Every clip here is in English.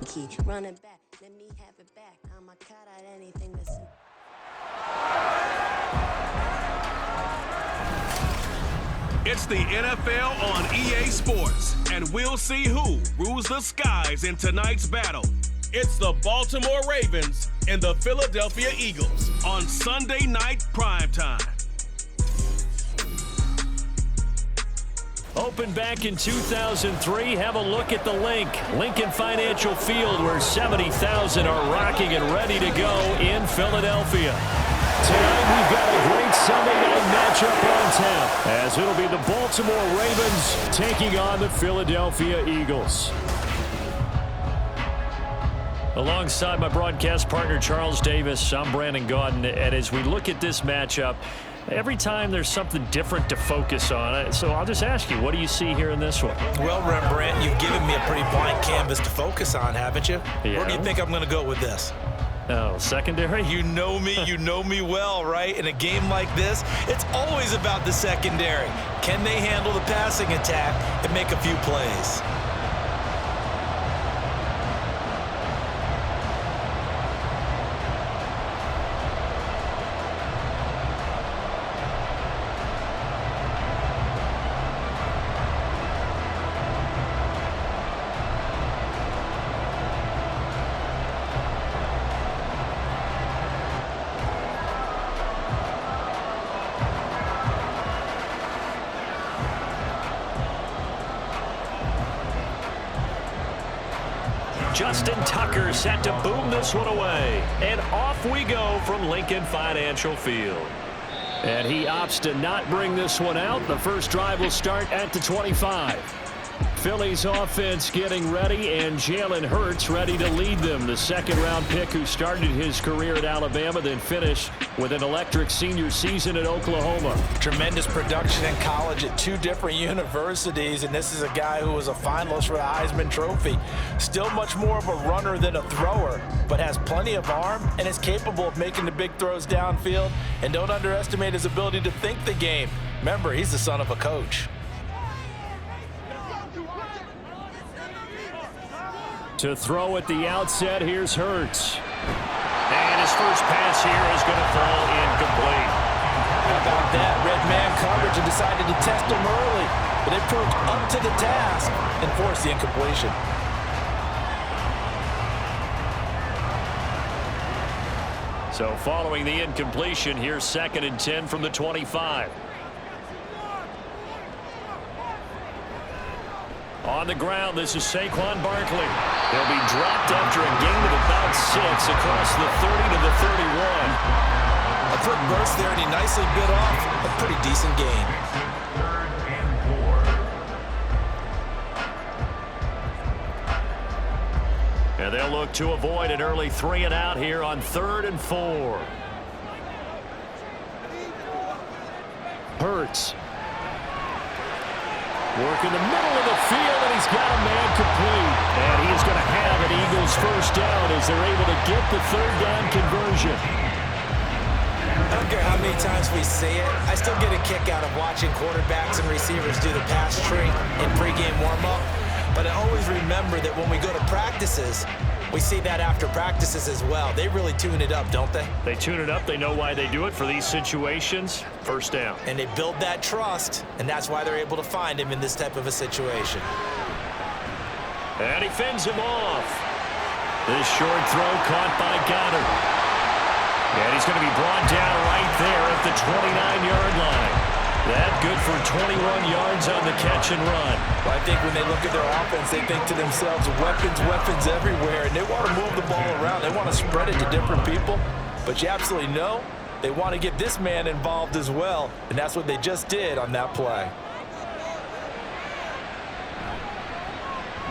key. Running back, let me have it back. I'ma cut out anything that's. It's the NFL on EA Sports, and we'll see who rules the skies in tonight's battle. It's the Baltimore Ravens and the Philadelphia Eagles on Sunday night primetime. Opened back in 2003, have a look at the Lincoln Financial Field, where 70,000 are rocking and ready to go in Philadelphia. Tonight we've got a great Sunday night matchup on tap, as it'll be the Baltimore Ravens taking on the Philadelphia Eagles. Alongside my broadcast partner Charles Davis, I'm Brandon Gaudin, and as we look at this matchup, every time there's something different to focus on. So I'll just ask you, what do you see here in this one? Well, Rembrandt, you've given me a pretty blank canvas to focus on, haven't you? Yeah. Where do you think I'm going to go with this? Oh, secondary? You know me well, right? In a game like this, it's always about the secondary. Can they handle the passing attack and make a few plays? Justin Tucker set to boom this one away. And off we go from Lincoln Financial Field. And he opts to not bring this one out. The first drive will start at the 25. Philly's offense getting ready, and Jalen Hurts ready to lead them. The second-round pick who started his career at Alabama, then finished with an electric senior season at Oklahoma. Tremendous production in college at two different universities, and this is a guy who was a finalist for the Heisman Trophy. Still much more of a runner than a thrower, but has plenty of arm and is capable of making the big throws downfield. And don't underestimate his ability to think the game. Remember, he's the son of a coach. To throw at the outset, here's Hurts. And his first pass here is going to fall incomplete. How about that? Red man coverage and decided to test him early. But it proved up to the task and forced the incompletion. So following the incompletion, here's 2nd and 10 from the 25. On the ground, this is Saquon Barkley. He'll be dropped after a gain of about 6 across the 30 to the 31. A quick burst there, and he nicely bit off a pretty decent gain. And they'll look to avoid an early 3-and-out here on 3rd and 4. Hurts. Work in the middle of the field, and he's got a man complete. And he's going to have an Eagles first down as they're able to get the 3rd down conversion. I don't care how many times we say it, I still get a kick out of watching quarterbacks and receivers do the pass tree in pregame warm-up. But I always remember that when we go to practices, we see that after practices as well. They really tune it up, don't they? They tune it up. They know why they do it for these situations. First down. And they build that trust, and that's why they're able to find him in this type of a situation. And he fends him off. This short throw caught by Goddard. And he's going to be brought down right there at the 29-yard line. That good for 21 yards on the catch and run. Well, I think when they look at their offense, they think to themselves, weapons everywhere, and they want to move the ball around. They want to spread it to different people, but you absolutely know they want to get this man involved as well, and that's what they just did on that play.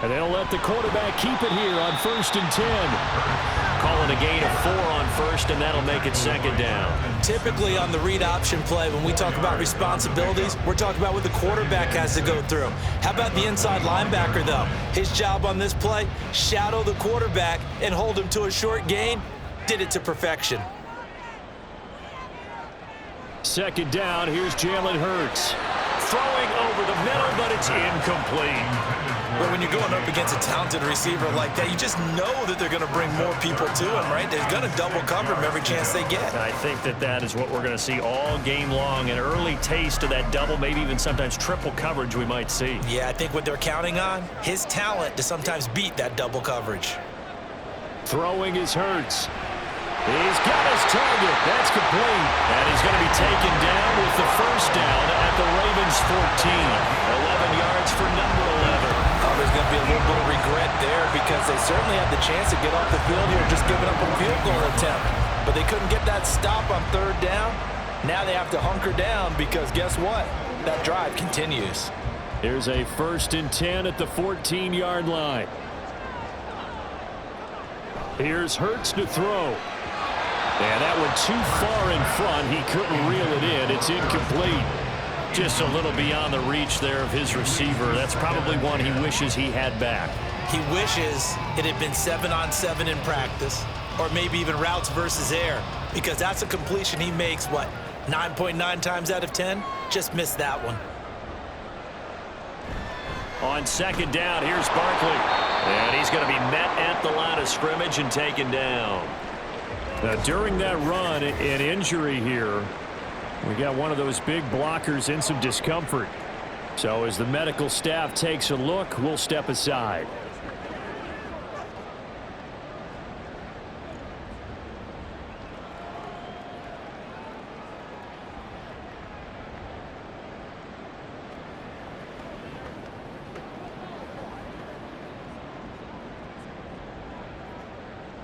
And they'll let the quarterback keep it here on 1st and 10. Calling a gain of 4 on 1st, and that'll make it 2nd down. Typically on the read option play, when we talk about responsibilities, we're talking about what the quarterback has to go through. How about the inside linebacker, though? His job on this play, shadow the quarterback and hold him to a short gain. Did it to perfection. 2nd down, here's Jalen Hurts. Throwing over the middle, but it's incomplete. But when you're going up against a talented receiver like that, you just know that they're going to bring more people to him, right? They're going to double cover him every chance they get. I think that is what we're going to see all game long, an early taste of that double, maybe even sometimes triple coverage we might see. Yeah, I think what they're counting on, his talent to sometimes beat that double coverage. Throwing is Hurts. He's got his target. That's complete. And he's going to be taken down with the first down at the Ravens 14. 11 yards for number 11. Oh, there's going to be a little bit of regret there because they certainly had the chance to get off the field here just giving up a field goal attempt. But they couldn't get that stop on third down. Now they have to hunker down because guess what? That drive continues. Here's a 1st and 10 at the 14-yard line. Here's Hurts to throw. And that one too far in front. He couldn't reel it in. It's incomplete. Just a little beyond the reach there of his receiver. That's probably one he wishes he had back. He wishes it had been 7-on-7 in practice, or maybe even routes versus air, because that's a completion he makes, what, 9.9 times out of 10? Just missed that one. On second down, here's Barkley. And he's going to be met at the line of scrimmage and taken down. During that run, an injury here. We got one of those big blockers in some discomfort. So as the medical staff takes a look, we'll step aside.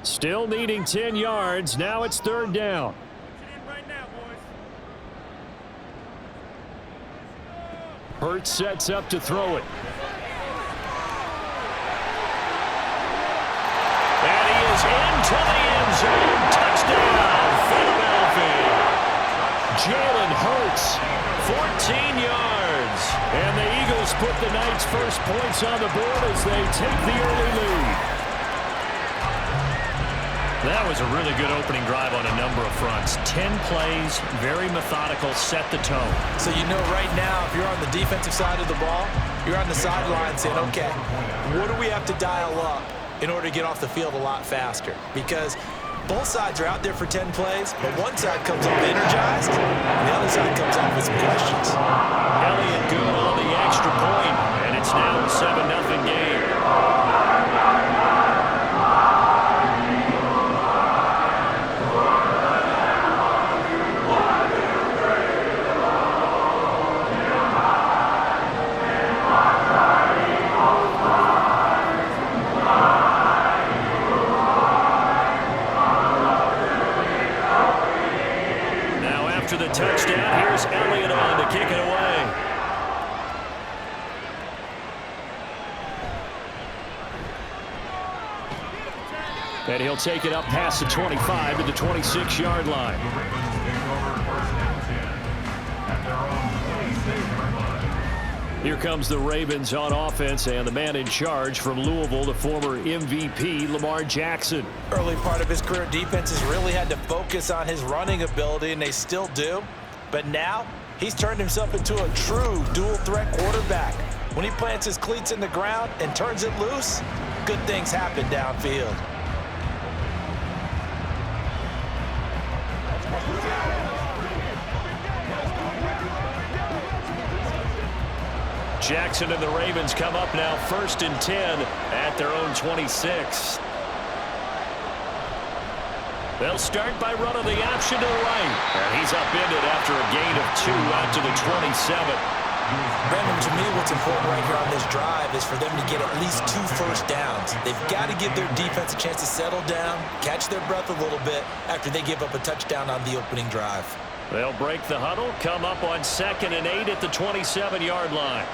Still needing 10 yards. Now it's third down. Hurts sets up to throw it. And he is into the end zone. Touchdown, Philadelphia. Jalen Hurts, 14 yards. And the Eagles put the Knights' first points on the board as they take the early lead. That was a really good opening drive on a number of fronts. 10 plays, very methodical, set the tone. So you know right now, if you're on the defensive side of the ball, you're on the sideline saying, okay, what do we have to dial up in order to get off the field a lot faster? Because both sides are out there for 10 plays, but one side comes off energized, and the other side comes off with some questions. Elliott good on the extra point, and it's now a 7-0 game. The touchdown. Here's Elliott on to kick it away. And he'll take it up past the 25 to the 26-yard line. Here comes the Ravens on offense, and the man in charge from Louisville, the former MVP, Lamar Jackson. Early part of his career, defenses really had to focus on his running ability, and they still do. But now, he's turned himself into a true dual-threat quarterback. When he plants his cleats in the ground and turns it loose, good things happen downfield. Jackson and the Ravens come up now 1st and 10 at their own 26. They'll start by running the option to the right. And he's upended after a gain of 2 out to the 27. Brandon, to me, what's important right here on this drive is for them to get at least 2 first downs. They've got to give their defense a chance to settle down, catch their breath a little bit after they give up a touchdown on the opening drive. They'll break the huddle, come up on 2nd and 8 at the 27-yard line.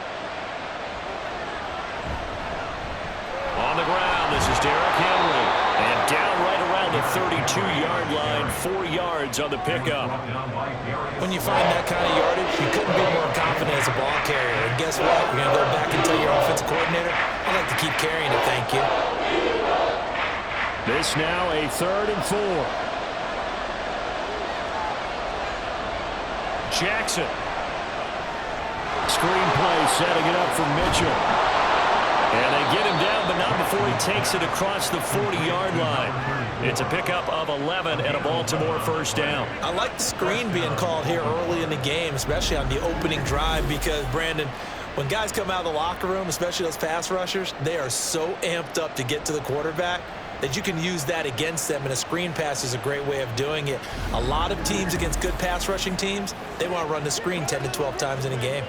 On the ground, this is Derrick Henry. And down right around the 32-yard line, 4 yards on the pickup. When you find that kind of yardage, you couldn't be more confident as a ball carrier. And guess what? You're going to go back and tell your offensive coordinator, I'd like to keep carrying it, thank you. This now a 3rd and 4. Jackson. Screen play setting it up for Mitchell. And they get him down, but not before he takes it across the 40-yard line. It's a pickup of 11 and a Baltimore first down. I like the screen being called here early in the game, especially on the opening drive, because, Brandon, when guys come out of the locker room, especially those pass rushers, they are so amped up to get to the quarterback that you can use that against them, and a screen pass is a great way of doing it. A lot of teams against good pass rushing teams, they want to run the screen 10 to 12 times in a game.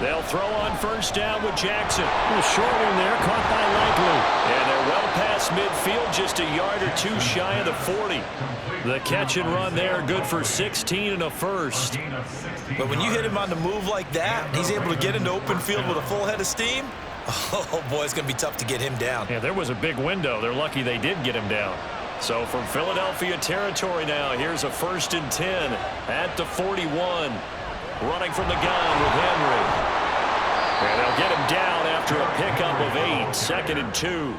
They'll throw on first down with Jackson. A short one there, caught by Likely. And they're well past midfield, just a yard or two shy of the 40. The catch and run there, good for 16 and a first. But when you hit him on the move like that, he's able to get into open field with a full head of steam. Oh, boy, it's going to be tough to get him down. Yeah, there was a big window. They're lucky they did get him down. So from Philadelphia territory now, here's a 1st and 10 at the 41. Running from the gun with Henry. And they'll get him down after a pickup of 8, 2nd and 2.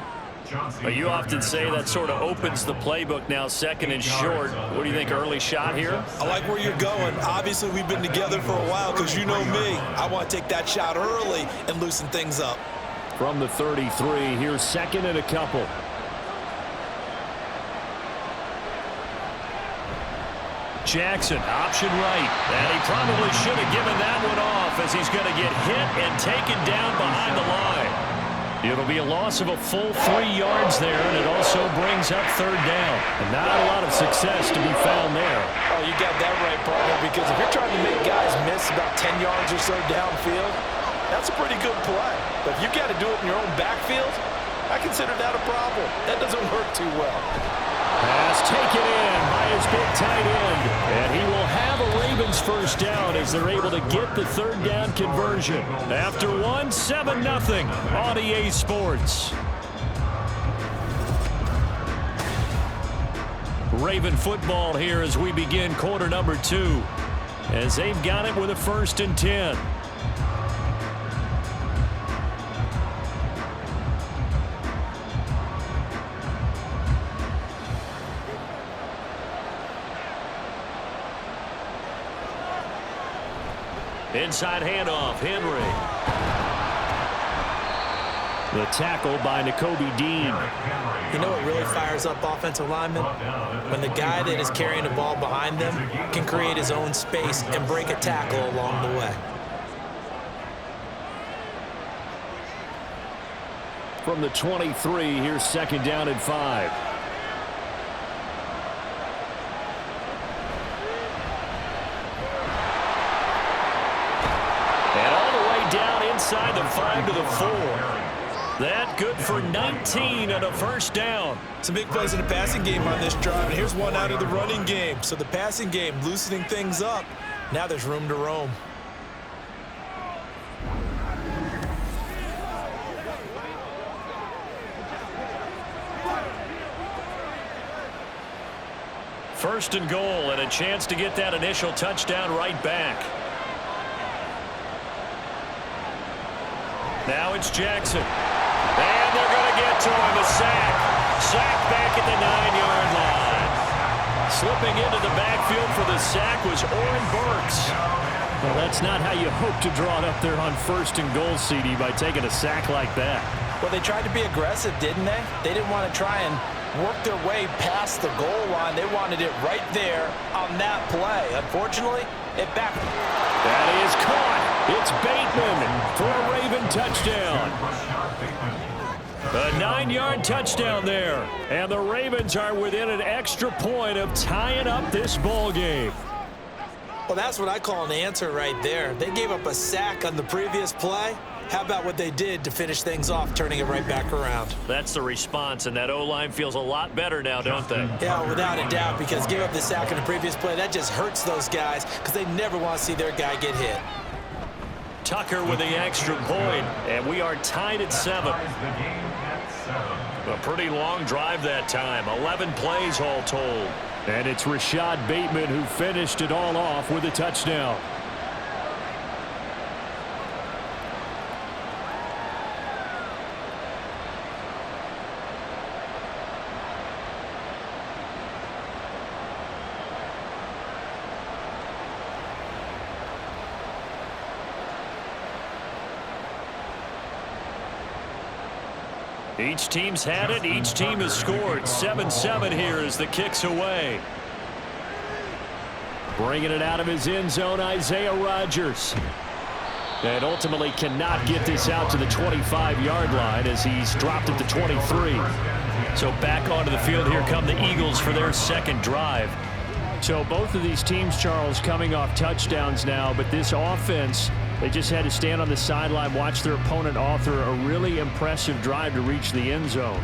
You often say that sort of opens the playbook now, 2nd and short. What do you think, early shot here? I like where you're going. Obviously, we've been together for a while because you know me. I want to take that shot early and loosen things up. From the 33, here's 2nd and a couple. Jackson, option right. And he probably should have given that one off as he's going to get hit and taken down behind the line. It'll be a loss of a full 3 yards there, and it also brings up 3rd down. And not a lot of success to be found there. Oh, you got that right, partner, because if you're trying to make guys miss about 10 yards or so downfield, that's a pretty good play. But if you've got to do it in your own backfield, I consider that a problem. That doesn't work too well. Pass taken in by his big tight end. And he will have a Ravens first down as they're able to get the 3rd down conversion. After 7-0 on EA Sports. Raven football here as we begin quarter number 2. As they've got it with a 1st and 10. Inside handoff, Henry. The tackle by Nakobe Dean. You know what really fires up offensive linemen? When the guy that is carrying the ball behind them can create his own space and break a tackle along the way. From the 23, here's 2nd down and 5. Inside the 5 to the 4. That good for 19 and a first down. Some big plays in the passing game on this drive, and here's one out of the running game. So the passing game loosening things up. Now there's room to roam. First and goal, and a chance to get that initial touchdown right back. Now it's Jackson. And they're going to get to him. A sack. Sack back at the 9-yard line. Slipping into the backfield for the sack was Oren Burks. Well, that's not how you hope to draw it up there on 1st and goal, CD, by taking a sack like that. Well, they tried to be aggressive, didn't they? They didn't want to try and work their way past the goal line. They wanted it right there on that play. Unfortunately, it backed. That is caught. It's Bateman for a Raven touchdown. A 9-yard touchdown there. And the Ravens are within an extra point of tying up this ball game. Well, that's what I call an answer right there. They gave up a sack on the previous play. How about what they did to finish things off, turning it right back around? That's the response, and that O-line feels a lot better now, don't they? Yeah, without a doubt, because give up the sack in the previous play, that just hurts those guys because they never want to see their guy get hit. Tucker with the extra point, and we are tied at 7. A pretty long drive that time, 11 plays all told. And it's Rashad Bateman who finished it all off with a touchdown. Each team's had it. Each team has scored. 7-7 here as the kick's away. Bringing it out of his end zone, Isaiah Rodgers. And ultimately cannot get this out to the 25-yard line as he's dropped at the 23. So back onto the field, here come the Eagles for their second drive. So both of these teams, Charles, coming off touchdowns now, but this offense, they just had to stand on the sideline, watch their opponent author a really impressive drive to reach the end zone.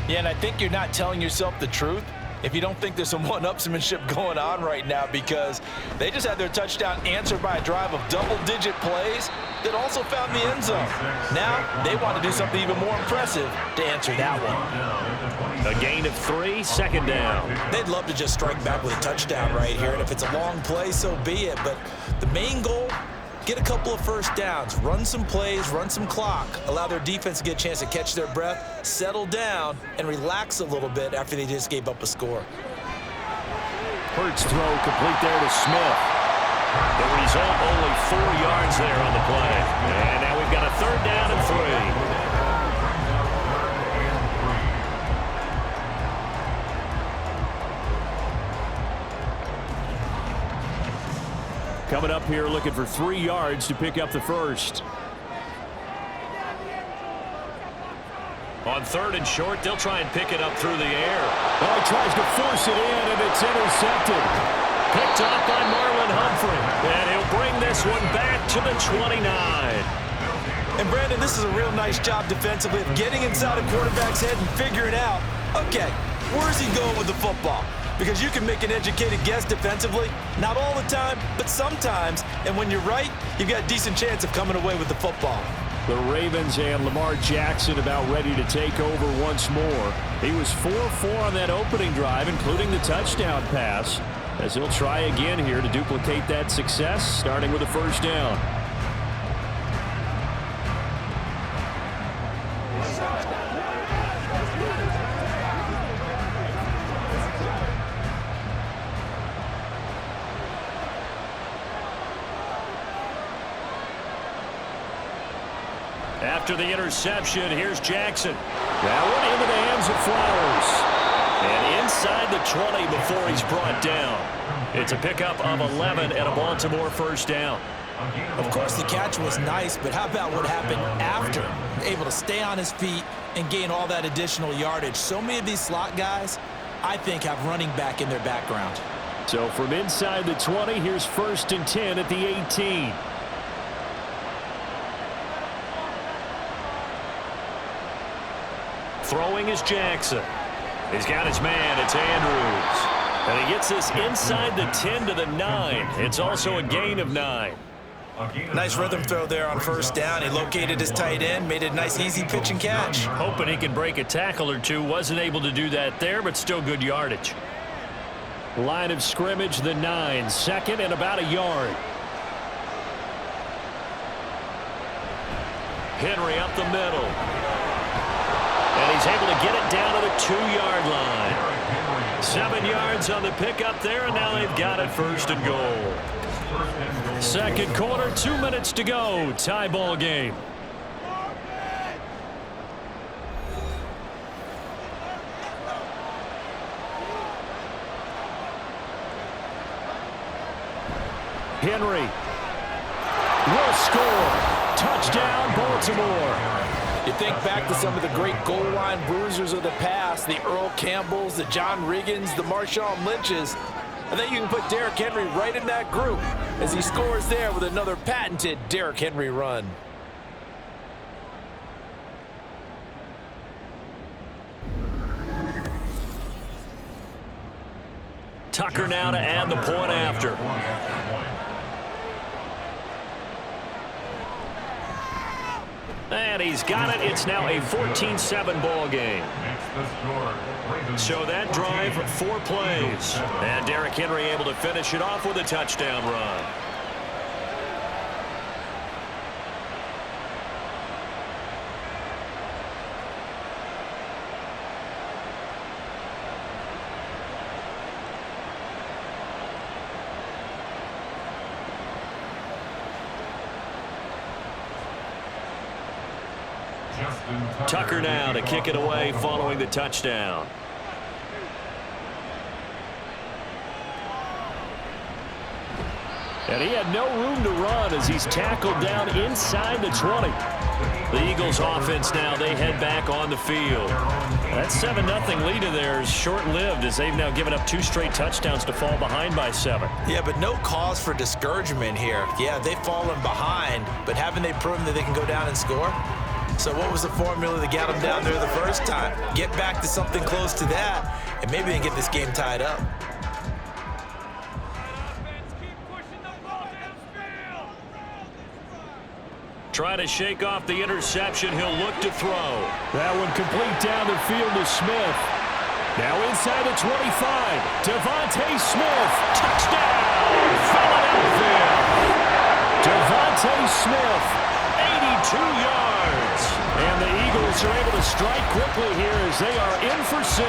Yeah, and I think you're not telling yourself the truth if you don't think there's some one-upsmanship going on right now, because they just had their touchdown answered by a drive of double-digit plays that also found the end zone. Now they want to do something even more impressive to answer that one. A gain of 3, second down. They'd love to just strike back with a touchdown right here, and if it's a long play, so be it. But the main goal, get a couple of first downs, run some plays, run some clock, allow their defense to get a chance to catch their breath, settle down, and relax a little bit after they just gave up a score. Hurts throw complete there to Smith. The result, only 4 yards there on the play. And now we've got a third down and 3. Coming up here looking for 3 yards to pick up the first. On third and short, they'll try and pick it up through the air. Oh, he tries to force it in, and it's intercepted. Picked off by Marlon Humphrey. And he'll bring this one back to the 29. And Brandon, this is a real nice job defensively of getting inside a quarterback's head and figuring out, okay, where's he going with the football? Because you can make an educated guess defensively, not all the time, but sometimes. And when you're right, you've got a decent chance of coming away with the football. The Ravens and Lamar Jackson about ready to take over once more. He was 4-4 on that opening drive, including the touchdown pass, as he'll try again here to duplicate that success, starting with a first down. After the interception, here's Jackson. That one into the hands of Flowers. And inside the 20 before he's brought down. It's a pickup of 11 and a Baltimore first down. Of course, the catch was nice, but how about what happened after? Able to stay on his feet and gain all that additional yardage. So many of these slot guys, I think, have running back in their background. So from inside the 20, here's 1st and 10 at the 18. Throwing is Jackson. He's got his man. It's Andrews. And he gets this inside the 10 to the 9. It's also a gain of 9. Nice rhythm throw there on first down. He located his tight end, made it a nice easy pitch and catch. Hoping he can break a tackle or two. Wasn't able to do that there, but still good yardage. Line of scrimmage, the 9. Second and about a yard. Henry up the middle. And he's able to get it down to the 2-yard line. 7 yards on the pickup there, and now they've got it 1st and goal. Second quarter, 2 minutes to go. Tie ball game. Henry will score. Touchdown, Baltimore. You think back to some of the great goal line bruisers of the past, the Earl Campbells, the John Riggins, the Marshawn Lynches. I think you can put Derrick Henry right in that group as he scores there with another patented Derrick Henry run. Tucker now to add the point after. And he's got it. It's now a 14-7 ball game. So that drive, 4 plays. And Derrick Henry able to finish it off with a touchdown run. Tucker now to kick it away following the touchdown. And he had no room to run as he's tackled down inside the 20. The Eagles offense now, they head back on the field. That 7-0 lead of theirs short-lived as they've now given up 2 straight touchdowns to fall behind by 7. Yeah, but no cause for discouragement here. Yeah, they've fallen behind, but haven't they proven that they can go down and score? So what was the formula that got them down there the first time? Get back to something close to that, and maybe they can get this game tied up. Try to shake off the interception. He'll look to throw. That one complete down the field to Smith. Now inside the 25. Devontae Smith. Touchdown, Philadelphia. Devontae Smith, 82 yards. And the Eagles are able to strike quickly here as they are in for 6.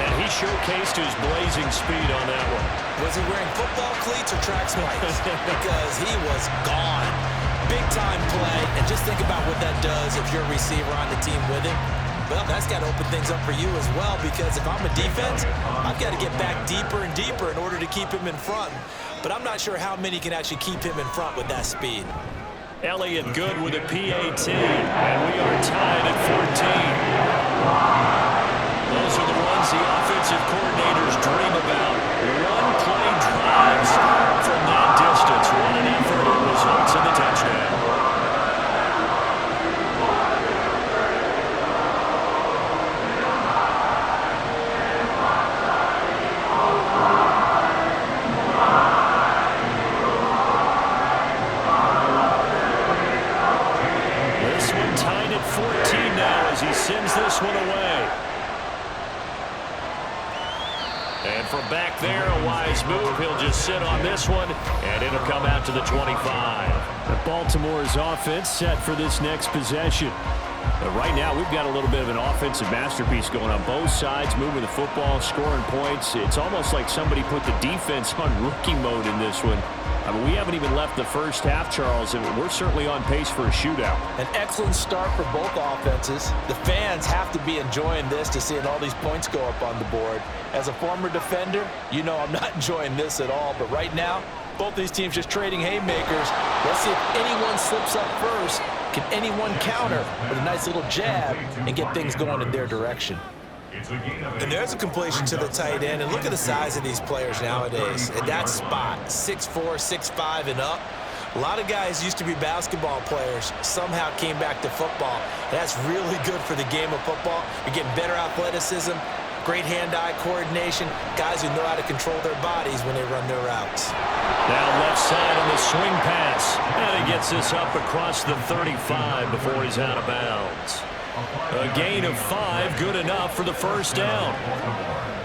And he showcased his blazing speed on that one. Was he wearing football cleats or track spikes? Because he was gone. Big-time play, and just think about what that does if you're a receiver on the team with him. Well, that's got to open things up for you as well, because if I'm a defense, I've got to get back deeper and deeper in order to keep him in front. But I'm not sure how many can actually keep him in front with that speed. Elliott good with a PAT, and we are tied at 14. Those are the ones the offensive coordinators dream about. One-play drives from that distance. What an effort. It results in the touchdown. This one tied at 14 now as he sends this one away. And from back there, a wise move. He'll just sit on this one, and it'll come out to the 25. Baltimore's offense set for this next possession. But right now, we've got a little bit of an offensive masterpiece going on both sides, moving the football, scoring points. It's almost like somebody put the defense on rookie mode in this one. I mean, we haven't even left the first half, Charles, and we're certainly on pace for a shootout. An excellent start for both offenses. The fans have to be enjoying this to seeing all these points go up on the board. As a former defender, you know I'm not enjoying this at all. But right now, both these teams just trading haymakers. Let's see if anyone slips up first. Can anyone counter with a nice little jab and get things going in their direction? And there's a completion to the tight end. And look at the size of these players nowadays. At that spot, 6'4", 6'5", and up. A lot of guys used to be basketball players, somehow came back to football. And that's really good for the game of football. You're getting better athleticism, great hand-eye coordination, guys who know how to control their bodies when they run their routes. Now left side on the swing pass. And he gets this up across the 35 before he's out of bounds. A gain of 5, good enough for the first down.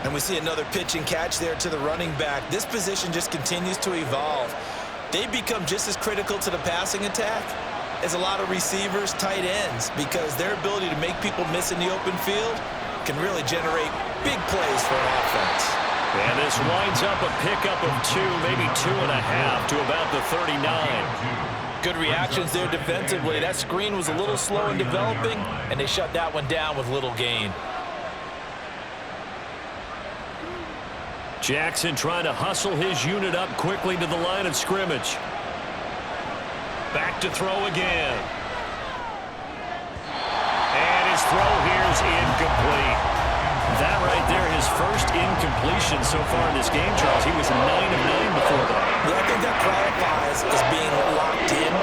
And we see another pitch and catch there to the running back. This position just continues to evolve. They become just as critical to the passing attack as a lot of receivers, tight ends, because their ability to make people miss in the open field can really generate big plays for an offense. And this winds up a pickup of 2, maybe 2.5 to about the 39. Good reactions there defensively. That screen was a little slow in developing, and they shut that one down with little gain. Jackson trying to hustle his unit up quickly to the line of scrimmage. Back to throw again. And his throw here is incomplete. That right there, his first incompletion so far in this game, Charles. He was 9 of 9 before that. Yeah, I think that qualifies as being locked in.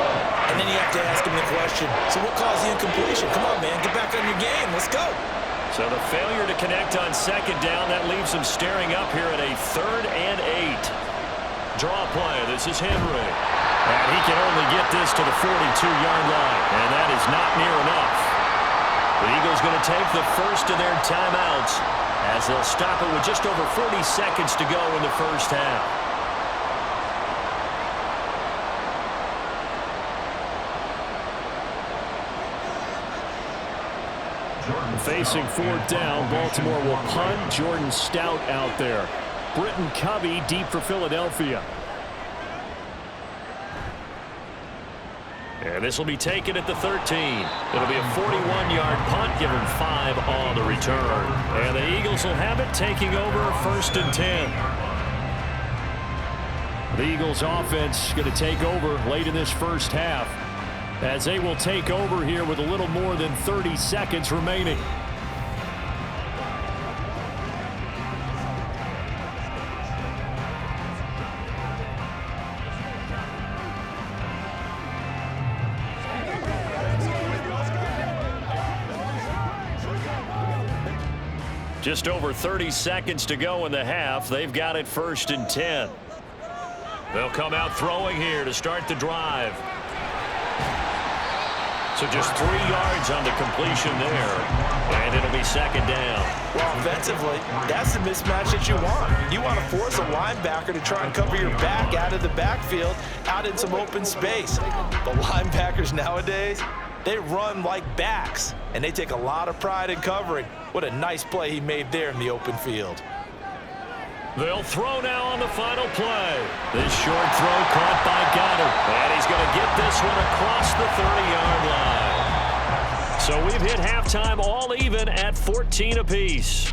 And then you have to ask him the question, so what caused the incompletion? Come on, man, get back on your game. Let's go. So the failure to connect on second down, that leaves him staring up here at a 3rd and 8. Draw play. This is Henry. And he can only get this to the 42-yard line. And that is not near enough. The Eagles going to take the first of their timeouts as they'll stop it with just over 40 seconds to go in the first half. Facing 4th down, Baltimore will punt. Jordan Stout out there. Britton Covey deep for Philadelphia. And this will be taken at the 13. It'll be a 41-yard punt, give him 5 on the return. And the Eagles will have it, taking over 1st and 10. The Eagles offense going to take over late in this first half, as they will take over here with a little more than 30 seconds remaining. Just over 30 seconds to go in the half. They've got it 1st and 10. They'll come out throwing here to start the drive. So just 3 yards on the completion there. And it'll be 2nd down. Well, offensively, that's the mismatch that you want. You want to force a linebacker to try and cover your back out of the backfield, out in some open space. The linebackers nowadays, they run like backs, and they take a lot of pride in covering. What a nice play he made there in the open field. They'll throw now on the final play. This short throw caught by Goddard. And he's going to get this one across the 30-yard line. So we've hit halftime all even at 14 apiece.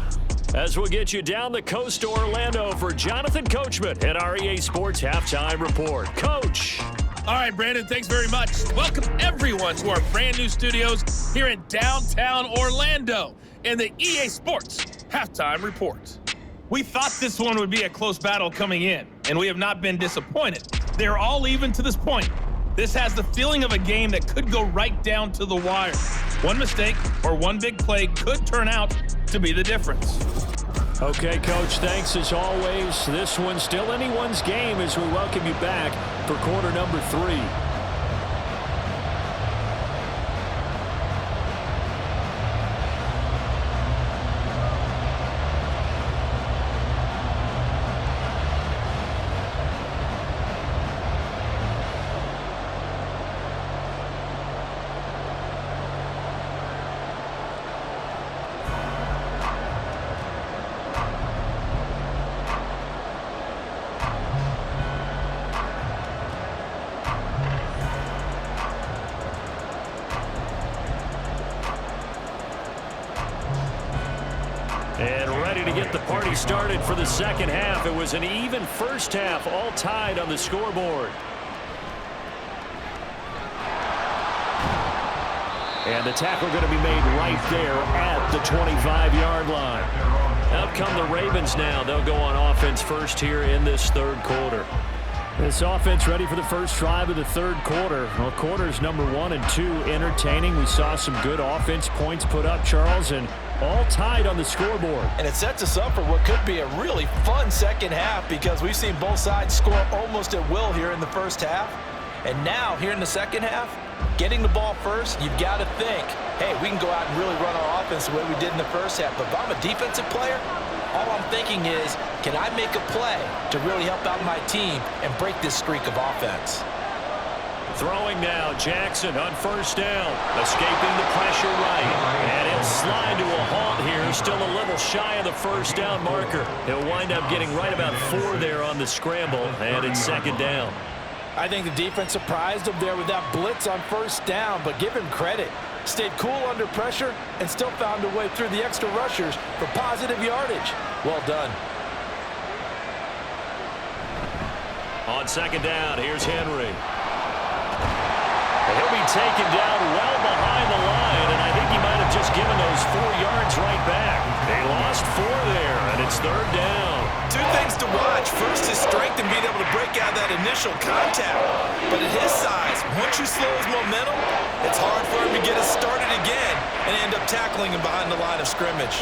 As we'll get you down the coast to Orlando for Jonathan Coachman at our EA Sports Halftime Report. Coach. All right, Brandon, thanks very much. Welcome, everyone, to our brand-new studios here in downtown Orlando in the EA Sports Halftime Report. We thought this one would be a close battle coming in, and we have not been disappointed. They're all even to this point. This has the feeling of a game that could go right down to the wire. One mistake or one big play could turn out to be the difference. Okay, Coach, thanks as always. This one's still anyone's game as we welcome you back for quarter number 3. And ready to get the party started for the second half. It was an even first half, all tied on the scoreboard. And the tackle going to be made right there at the 25-yard line. Out come the Ravens now. They'll go on offense first here in this third quarter. This offense ready for the first drive of the third quarter. Well, quarters number 1 and 2 entertaining. We saw some good offense points put up, Charles, and all tied on the scoreboard. And it sets us up for what could be a really fun second half because we've seen both sides score almost at will here in the first half. And now, here in the second half, getting the ball first, you've got to think, hey, we can go out and really run our offense the way we did in the first half. But if I'm a defensive player, all I'm thinking is, can I make a play to really help out my team and break this streak of offense? Throwing now, Jackson on first down, escaping the pressure right, and he'll slide to a halt here, still a little shy of the first down marker. He'll wind up getting right about 4 there on the scramble, and it's second down. I think the defense surprised him there with that blitz on first down, but give him credit. Stayed cool under pressure and still found a way through the extra rushers for positive yardage. Well done. On second down, here's Henry. He'll be taken down well behind the line, and I think he might have just given those 4 yards right back. They lost 4 there, and it's third down. 2 things to watch. First, his strength in being able to break out that initial contact. But at his size, once you slow his momentum, it's hard for him to get us started again and end up tackling him behind the line of scrimmage.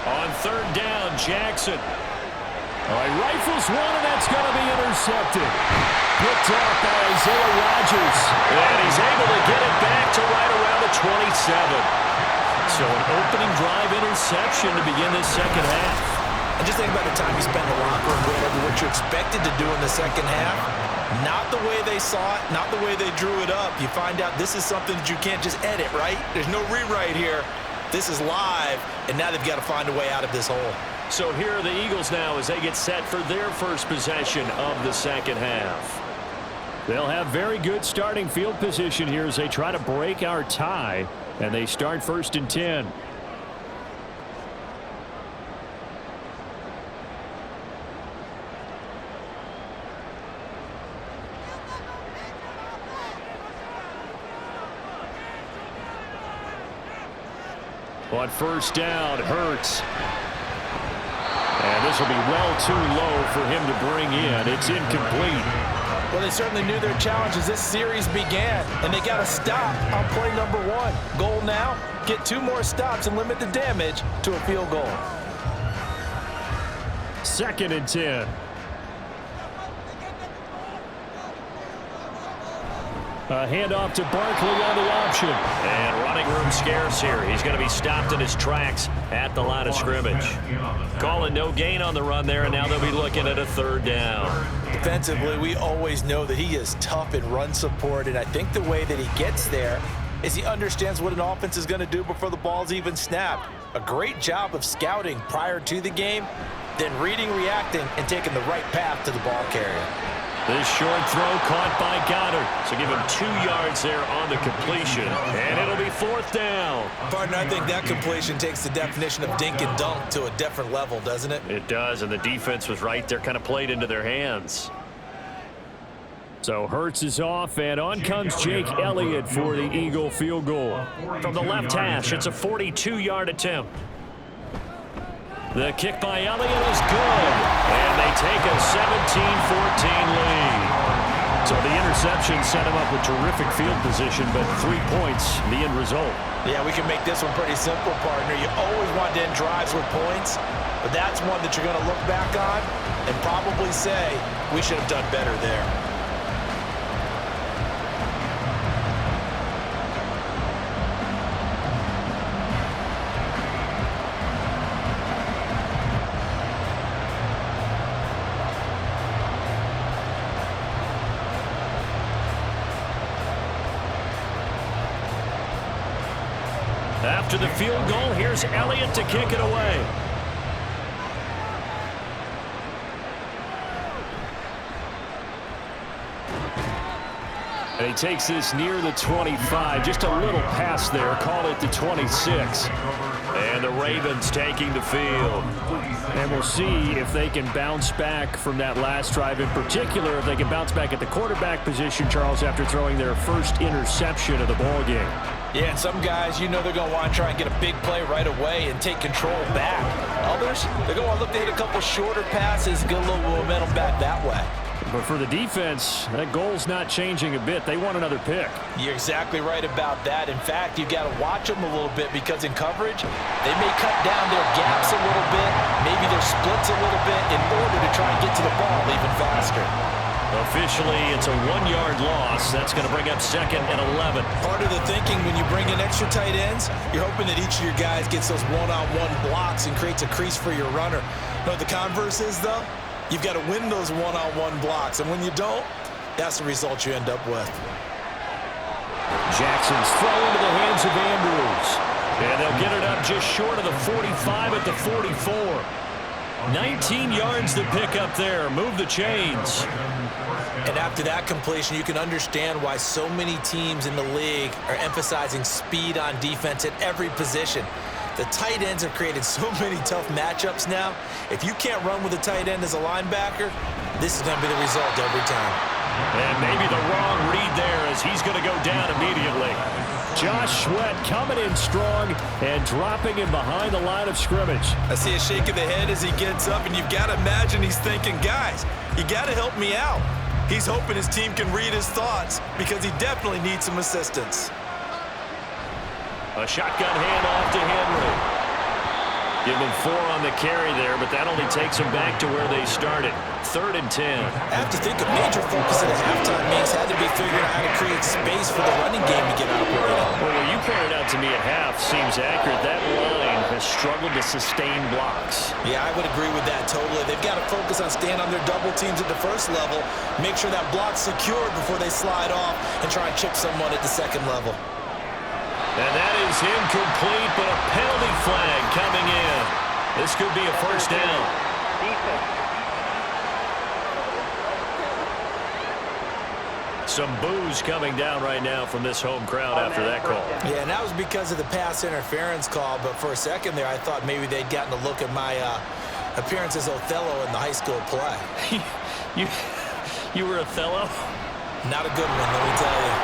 On third down, Jackson. All right, rifles one, and that's going to be intercepted. Picked off by Isaiah Rodgers. And he's able to get it back to right around the 27. So an opening drive interception to begin this second half. And just think about the time you spent in the locker room going over what you expected to do in the second half. Not the way they saw it, not the way they drew it up. You find out this is something that you can't just edit, right? There's no rewrite here. This is live, and now they've got to find a way out of this hole. So here are the Eagles now as they get set for their first possession of the second half. They'll have very good starting field position here as they try to break our tie, and they start 1st and 10. On 1st down, Hurts. And this will be well too low for him to bring in. It's incomplete. Well, they certainly knew their challenge as this series began, and they got to stop on play number 1. Goal now, get 2 more stops and limit the damage to a field goal. 2nd and 10. A handoff to Barkley on the option. And running room scarce here. He's going to be stopped in his tracks at the line of scrimmage. Calling no gain on the run there, and now they'll be looking at a 3rd down. Defensively, we always know that he is tough in run support, and I think the way that he gets there is he understands what an offense is going to do before the ball's even snapped. A great job of scouting prior to the game, then reading, reacting, and taking the right path to the ball carrier. This short throw caught by Goddard. So give him 2 yards there on the completion. And it'll be 4th down. Partner, I think that completion takes the definition of dink and dunk to a different level, doesn't it? It does, and the defense was right there, kind of played into their hands. So Hurts is off, and on comes Jake Elliott for the Eagle field goal. From the left hash, it's a 42-yard attempt. The kick by Elliott is good, and they take a 17-14 lead. So the interception set him up with terrific field position, but 3 points, the end result. Yeah, we can make this one pretty simple, partner. You always want to end drives with points, but that's one that you're going to look back on and probably say, we should have done better there. After the field goal, here's Elliott to kick it away. And he takes this near the 25. Just a little pass there. Call it the 26. And the Ravens taking the field. And we'll see if they can bounce back from that last drive. In particular, if they can bounce back at the quarterback position, Charles, after throwing their first interception of the ballgame. Yeah, and some guys, you know they're going to want to try and get a big play right away and take control back. Others, they're going to look to hit a couple shorter passes, get a little momentum back that way. But for the defense, that goal's not changing a bit. They want another pick. You're exactly right about that. In fact, you've got to watch them a little bit because in coverage, they may cut down their gaps a little bit, maybe their splits a little bit in order to try and get to the ball even faster. Officially, it's a 1-yard loss. That's going to bring up 2nd and 11. Part of the thinking when you bring in extra tight ends, you're hoping that each of your guys gets those one-on-one blocks and creates a crease for your runner. You know what the converse is, though? You've got to win those one-on-one blocks, and when you don't, that's the result you end up with. Jackson's throw into the hands of Andrews. And they'll get it up just short of the 45 at the 44. 19 yards to pick up there. Move the chains. And after that completion, you can understand why so many teams in the league are emphasizing speed on defense at every position. The tight ends have created so many tough matchups now. If you can't run with a tight end as a linebacker, this is going to be the result every time. And maybe the wrong read there as he's going to go down immediately. Josh Sweat coming in strong and dropping him behind the line of scrimmage. I see a shake of the head as he gets up, and you've got to imagine he's thinking, guys, you got to help me out. He's hoping his team can read his thoughts because he definitely needs some assistance. A shotgun handoff to Henry. Give him 4 on the carry there, but that only takes them back to where they started. 3rd and 10. I have to think a major focus at halftime means had to be figuring out how to create space for the running game to get operated. Well, what you pointed out to me at half seems accurate. That line has struggled to sustain blocks. Yeah, I would agree with that totally. They've got to focus on staying on their double teams at the first level, make sure that block's secured before they slide off, and try and chip someone at the second level. And that is incomplete, but a penalty flag coming in. This could be a 1st down. Some boos coming down right now from this home crowd after that call. Yeah, and that was because of the pass interference call, but for a second there I thought maybe they'd gotten a look at my appearance as Othello in the high school play. You were Othello? Not a good one, let me tell you.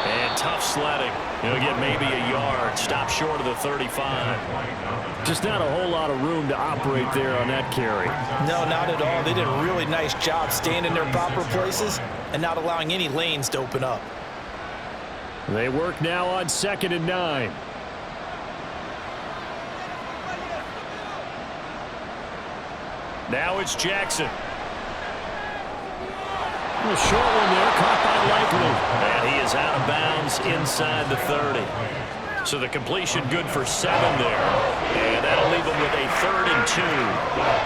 And tough sledding. He'll get maybe a yard. Stop short of the 35. Just not a whole lot of room to operate there on that carry. No, not at all. They did a really nice job staying in their proper places and not allowing any lanes to open up. They work now on 2nd and 9. Now it's Jackson. A short one there, caught by Likely. And he is out of bounds inside the 30. So the completion good for 7 there. And that'll leave him with a 3rd and 2.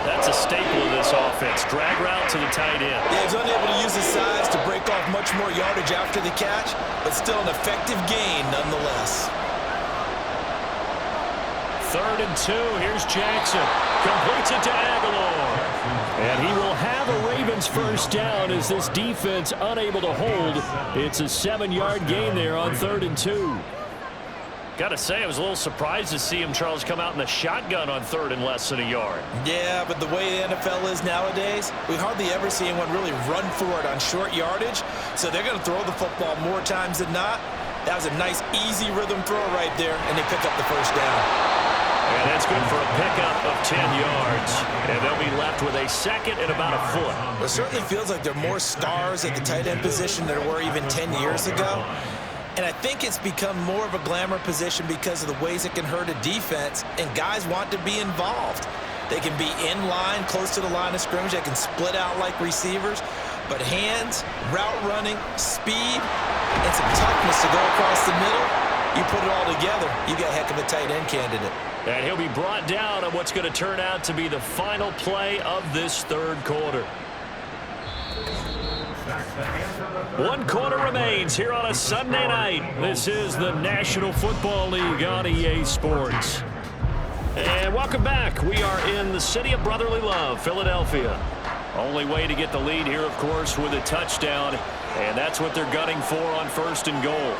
That's a staple of this offense. Drag route to the tight end. Yeah, he's unable to use his size to break off much more yardage after the catch, but still an effective gain nonetheless. 3rd and 2. Here's Jackson. Completes it to Aguilar. And he will have a Ravens first down as this defense unable to hold. It's a 7-yard gain there on 3rd and 2. Got to say, I was a little surprised to see him, Charles, come out in the shotgun on 3rd and less than a yard. Yeah, but the way the NFL is nowadays, we hardly ever see anyone really run for it on short yardage, so they're going to throw the football more times than not. That was a nice, easy rhythm throw right there, and they pick up the first down. And that's good for a pickup of 10 yards. And they'll be left with a 2nd and about a foot. Well, it certainly feels like there are more stars at the tight end position than there were even 10 years ago. And I think it's become more of a glamour position because of the ways it can hurt a defense, and guys want to be involved. They can be in line, close to the line of scrimmage. They can split out like receivers. But hands, route running, speed, and some toughness to go across the middle, you put it all together, you got a heck of a tight end candidate. And he'll be brought down on what's going to turn out to be the final play of this 3rd quarter. 1 quarter remains here on a Sunday night. This is the National Football League on EA Sports. And welcome back. We are in the city of brotherly love, Philadelphia. Only way to get the lead here, of course, with a touchdown. And that's what they're gunning for on 1st and goal.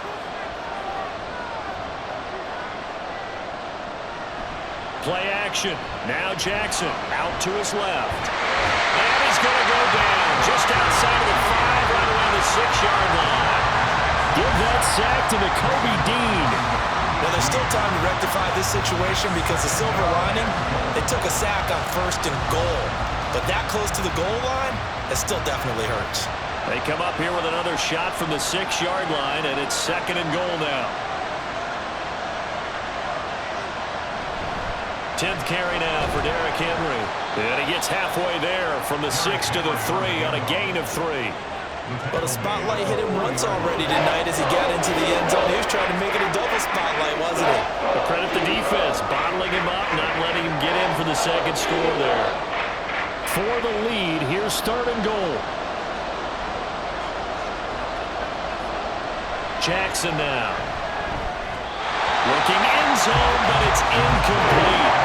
Play action. Now Jackson out to his left. And he's going to go down just outside of the 5, right around the 6-yard line. Give that sack to Kobe Dean. Well, there's still time to rectify this situation because the silver lining, they took a sack on 1st and goal. But that close to the goal line, it still definitely hurts. They come up here with another shot from the 6-yard line, and it's 2nd and goal now. 10th carry now for Derrick Henry. And he gets halfway there from the 6 to the 3 on a gain of 3. But a spotlight hit him once already tonight as he got into the end zone. He was trying to make it a double spotlight, wasn't he? But credit the defense, bottling him up, not letting him get in for the 2nd score there. For the lead, here's 3rd and goal. Jackson now. Looking end zone, but it's incomplete.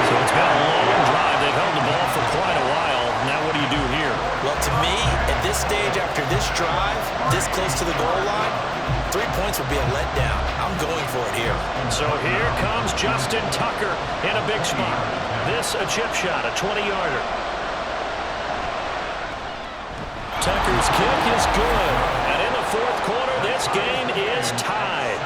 So it's been a long drive. They've held the ball for quite a while. Now what do you do here? Well, to me, at this stage after this drive, this close to the goal line, 3 points would be a letdown. I'm going for it here. So here comes Justin Tucker in a big spot. This a chip shot, a 20-yarder. Tucker's kick is good. And in the 4th quarter, this game is tied.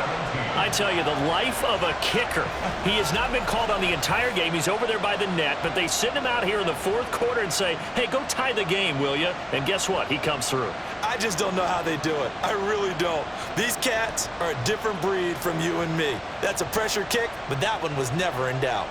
I tell you, the life of a kicker. He has not been called on the entire game. He's over there by the net, but they send him out here in the 4th quarter and say, hey, go tie the game, will you? And guess what? He comes through. I just don't know how they do it. I really don't. These cats are a different breed from you and me. That's a pressure kick, but that one was never in doubt.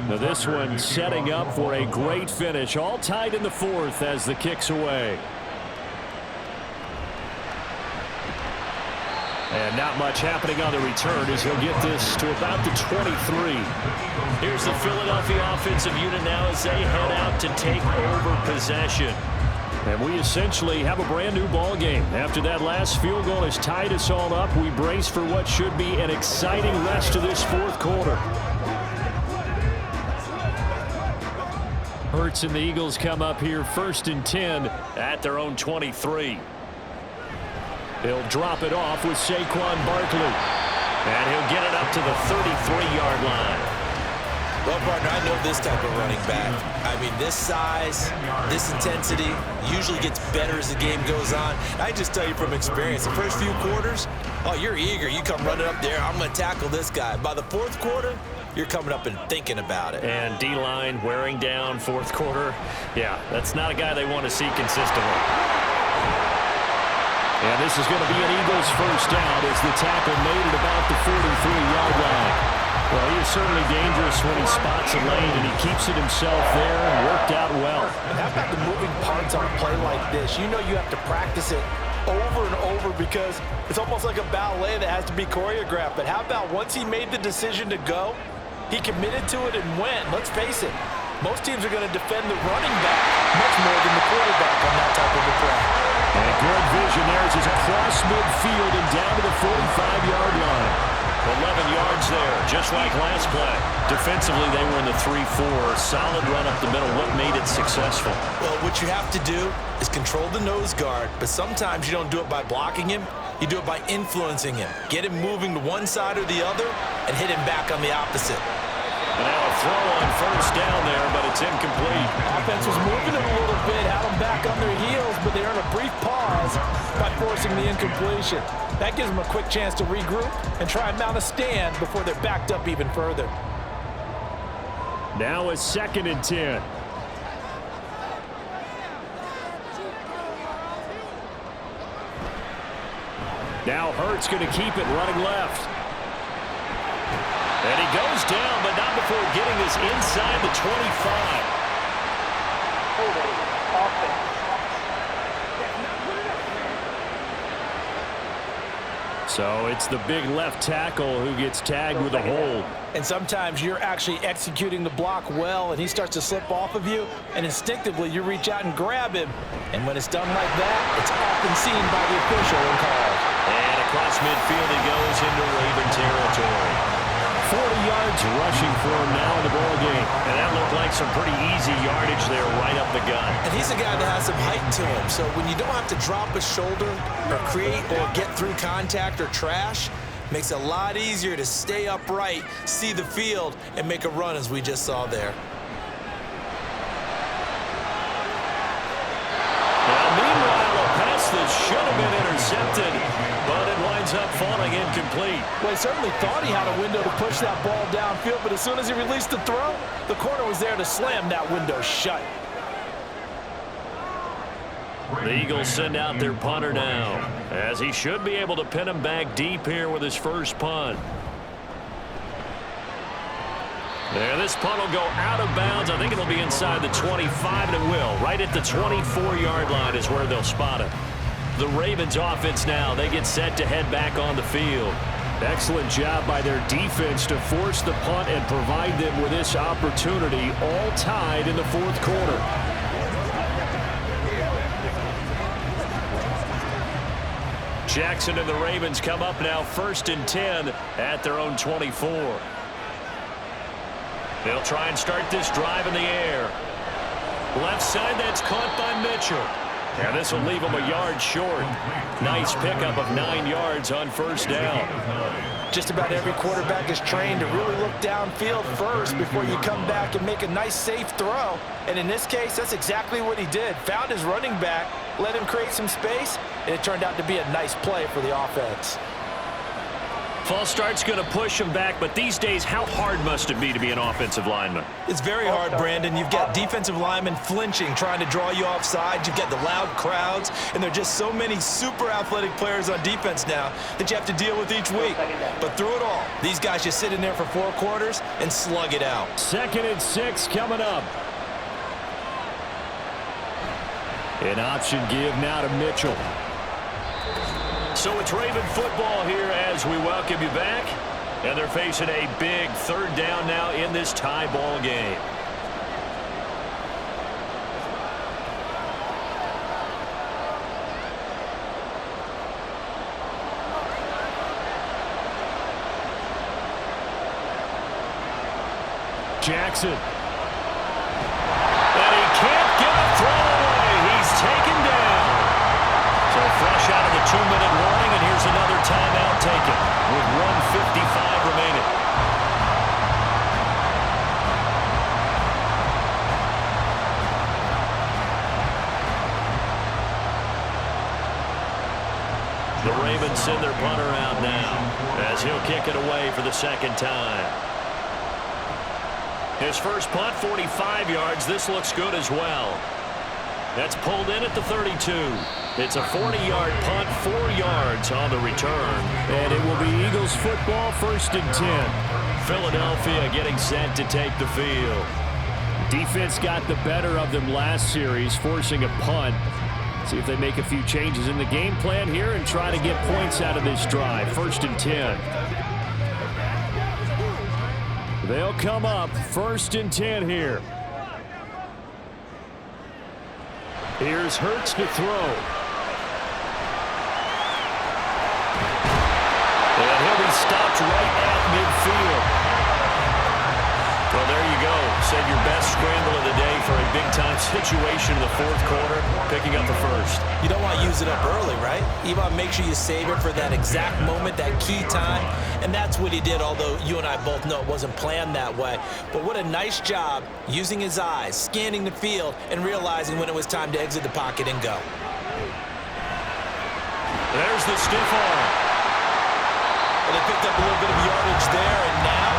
Now this one setting up for a great finish. All tied in the 4th as the kick's away. And not much happening on the return as he'll get this to about the 23. Here's the Philadelphia offensive unit now as they head out to take over possession. And we essentially have a brand new ball game. After that last field goal has tied us all up, we brace for what should be an exciting rest of this fourth quarter. Hurts and the Eagles come up here 1st and 10 at their own 23. He'll drop it off with Saquon Barkley. And he'll get it up to the 33-yard line. Well, partner, I know this type of running back. I mean, this size, this intensity usually gets better as the game goes on. I just tell you from experience, the first few quarters, oh, you're eager. You come running up there, I'm going to tackle this guy. By the fourth quarter, you're coming up and thinking about it. And D-line wearing down fourth quarter. Yeah, that's not a guy they want to see consistently. And this is going to be an Eagles first down as the tackle made it about the 43-yard line. Well, he is certainly dangerous when he spots a lane, and he keeps it himself there and worked out well. And how about the moving parts on a play like this? You know you have to practice it over and over because it's almost like a ballet that has to be choreographed. But how about once he made the decision to go, he committed to it and went. Let's face it, most teams are going to defend the running back much more than the quarterback on that type of a play. And good vision there as he's across midfield and down to the 45-yard line. 11 yards there, just like last play. Defensively, they were in the 3-4. Solid run up the middle. What made it successful? Well, what you have to do is control the nose guard, but sometimes you don't do it by blocking him. You do it by influencing him. Get him moving to one side or the other and hit him back on the opposite. And now a throw on first down there, but it's incomplete. Offense was moving it a little bit, had them back on their heels, but they earned a brief pause by forcing the incompletion. That gives them a quick chance to regroup and try and mount a stand before they're backed up even further. Now a 2nd and 10. Now Hurts going to keep it running left. And he goes down, but not before getting this inside the 25. So it's the big left tackle who gets tagged with a hold. And sometimes you're actually executing the block well, and he starts to slip off of you, and instinctively you reach out and grab him. And when it's done like that, it's often seen by the official and called. And across midfield he goes into Raven territory. 40 yards rushing for him now in the ball game. And that looked like some pretty easy yardage there right up the gut. And he's a guy that has some height to him, so when you don't have to drop a shoulder or create or get through contact or trash, makes it a lot easier to stay upright, see the field, and make a run as we just saw there. Now, meanwhile, a pass that should have been intercepted, but it winds up falling incomplete. Well, he certainly thought he had a window to push that ball downfield, but as soon as he released the throw, the corner was there to slam that window shut. The Eagles send out their punter now, as he should be able to pin him back deep here with his first punt. There, this punt will go out of bounds. I think it'll be inside the 25, and it will. Right at the 24-yard line is where they'll spot it. The Ravens offense now, they get set to head back on the field. Excellent job by their defense to force the punt and provide them with this opportunity, all tied in the fourth quarter. Jackson and the Ravens come up now 1st and 10 at their own 24. They'll try and start this drive in the air. Left side, that's caught by Mitchell. And this will leave him a yard short. Nice pickup of 9 yards on first down. Just about every quarterback is trained to really look downfield first before you come back and make a nice, safe throw. And in this case, that's exactly what he did. Found his running back, let him create some space, and it turned out to be a nice play for the offense. False start's going to push him back, but these days, how hard must it be to be an offensive lineman? It's very hard, Brandon. You've got defensive linemen flinching, trying to draw you offside. You've got the loud crowds, and there are just so many super athletic players on defense now that you have to deal with each week. But through it all, these guys just sit in there for 4 quarters and slug it out. 2nd and 6 coming up. An option give now to Mitchell. So it's Raven football here as we welcome you back. And they're facing a big 3rd down now in this tie ball game. Jackson. And he can't get a throw away. He's taken down. So fresh out of the 2-minute warning, and here's another timeout taken with 1:55 remaining. The Ravens send their punter out now as he'll kick it away for the second time. His first punt, 45 yards. This looks good as well. That's pulled in at the 32. It's a 40-yard punt, 4 yards on the return. And it will be Eagles football, 1st and 10. Philadelphia getting set to take the field. Defense got the better of them last series, forcing a punt. See if they make a few changes in the game plan here and try to get points out of this drive. 1st and 10. They'll come up 1st and 10 here. Here's Hurts to throw. And he'll be stopped right at midfield. Well, there you go. Save your best scramble of the day for a big-time situation in the 4th quarter, picking up the first. You don't want to use it up early, right? You want to make sure you save it for that exact moment, that key time. And that's what he did, although you and I both know it wasn't planned that way. But what a nice job using his eyes, scanning the field, and realizing when it was time to exit the pocket and go. There's the stiff arm. Well, they picked up a little bit of yardage there, and now,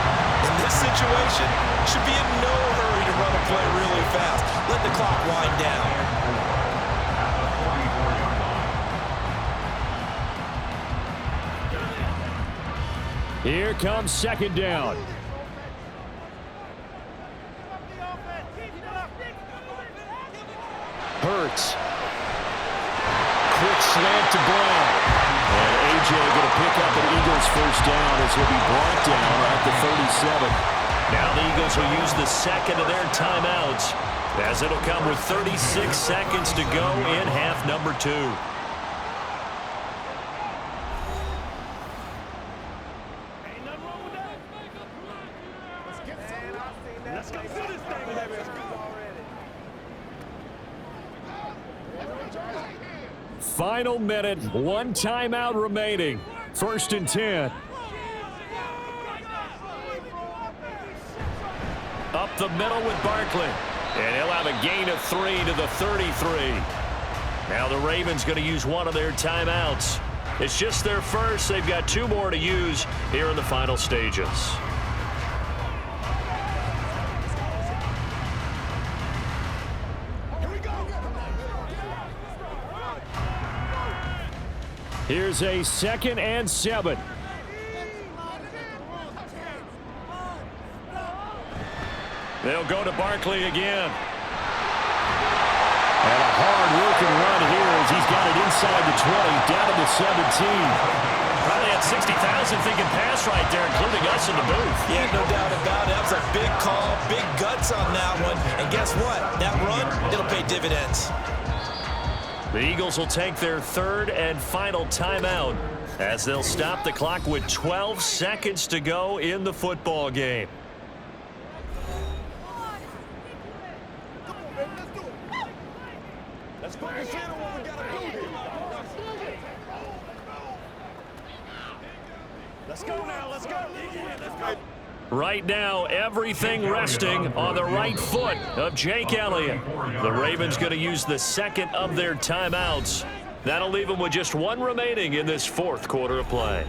in this situation, should be in no hurry to run a play really fast. Let the clock wind down. Here comes 2nd down. Hurts. Quick slant to Brown. And A.J. going to pick up an Eagles 1st down as he'll be brought down at the 37. Now the Eagles will use the second of their timeouts as it'll come with 36 seconds to go in half number 2. Final minute, 1 timeout remaining. 1st and 10. Up the middle with Barkley. And he'll have a gain of 3 to the 33. Now the Ravens going to use one of their timeouts. It's just their first. They've got 2 more to use here in the final stages. Here's a 2nd and 7. They'll go to Barkley again. And a hard-working run here as he's got it inside the 20, down to the 17. Probably had 60,000 thinking pass right there, including us in the booth. Yeah, no doubt about it. That was a big call, big guts on that one. And guess what? That run, it'll pay dividends. The Eagles will take their 3rd and final timeout as they'll stop the clock with 12 seconds to go in the football game. Let's focus in on what we got to do here. Let's go now. Let's go. Let's go. Right now, everything resting on the right foot of Jake Elliott. The Ravens going to use the 2nd of their timeouts. That'll leave them with just 1 remaining in this 4th quarter of play.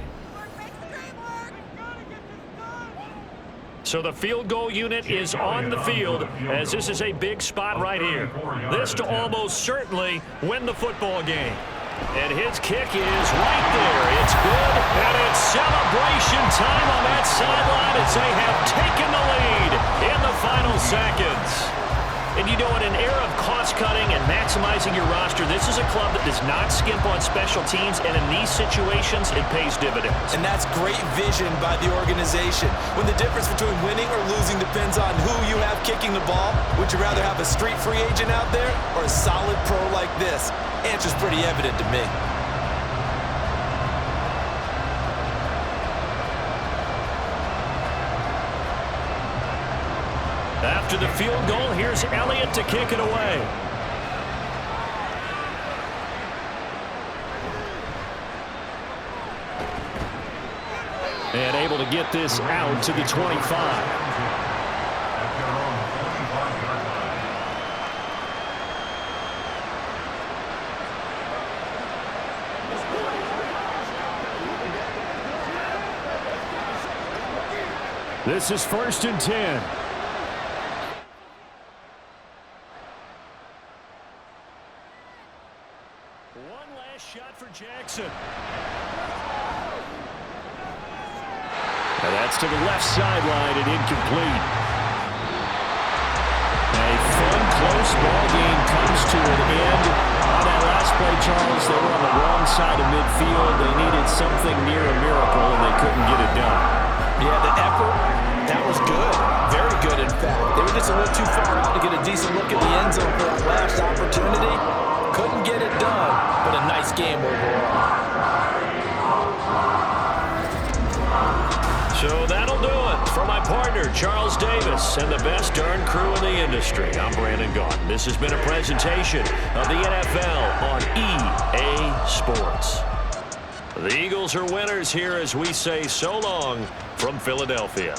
So the field goal unit is on the field as this is a big spot right here. This to almost certainly win the football game. And his kick is right there. It's good, and it's celebration time on that sideline as they have taken the lead in the final seconds. And you know, in an era of cost-cutting and maximizing your roster, this is a club that does not skimp on special teams, and in these situations, it pays dividends. And that's great vision by the organization. When the difference between winning or losing depends on who you have kicking the ball, would you rather have a street free agent out there or a solid pro like this? Answer's pretty evident to me. After the field goal, here's Elliott to kick it away. And able to get this out to the 25. This is 1st and 10. One last shot for Jackson. And that's to the left sideline and incomplete. A fun, close ball game comes to an end. On that last play, Charles, they were on the wrong side of midfield. They needed something near a miracle, and they couldn't get it done. Yeah, the effort, that was good. Very good, in fact. They were just a little too far out to get a decent look at the end zone for that last opportunity. Couldn't get it done, but a nice game overall. So that'll do it. For my partner, Charles Davis, and the best darn crew in the industry, I'm Brandon Gaudin. This has been a presentation of the NFL on EA Sports. The Eagles are winners here as we say so long from Philadelphia.